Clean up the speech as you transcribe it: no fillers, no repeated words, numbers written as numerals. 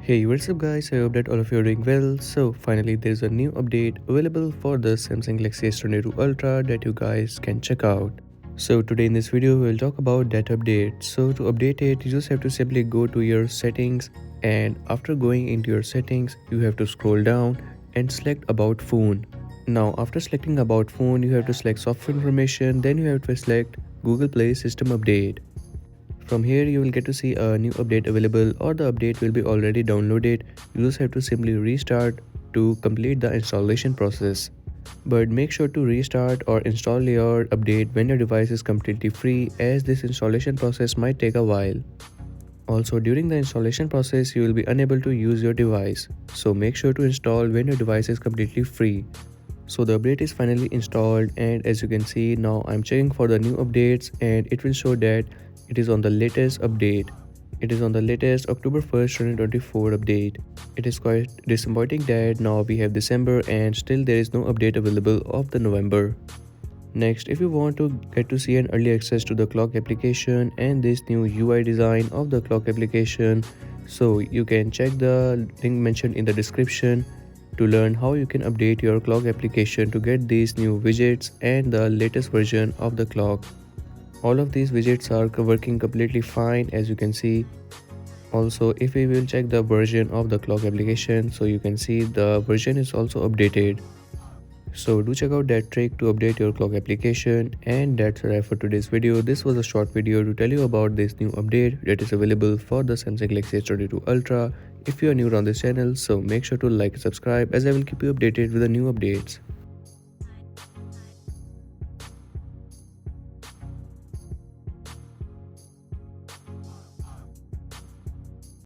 Hey, what's up guys? I hope that all of you are doing well. So finally there's a new update available for the Samsung Galaxy S22 Ultra that you guys can check out. So today in this video we'll talk about that update. So to update it, you just have to simply go to your settings, and after going into your settings you have to scroll down and select about phone. Now after selecting about phone you have to select software information, then you have to select Google Play System Update. From here you will get to see a new update available, or the update will be already downloaded. You just have to simply restart to complete the installation process. But make sure to restart or install your update when your device is completely free, as this installation process might take a while. Also, during the installation process you will be unable to use your device, so make sure to install when your device is completely free. So the update is finally installed, and as you can see now I'm checking for the new updates and it will show that it is on the latest update. It is on the latest October 1st 2024 update. It is quite disappointing that now we have December and still there is no update available of the November. Next, if you want to get to see an early access to the clock application and this new UI design of the clock application, so you can check the link mentioned in the description to learn how you can update your clock application to get these new widgets and the latest version of the clock. All of these widgets are working completely fine, as you can see. Also, if we will check the version of the clock application, so you can see the version is also updated. So do check out that trick to update your clock application. And that's a wrap for today's video. This was a short video to tell you about this new update that is available for the Samsung Galaxy S22 Ultra. If you are new on this channel, so make sure to like and subscribe, as I will keep you updated with the new updates.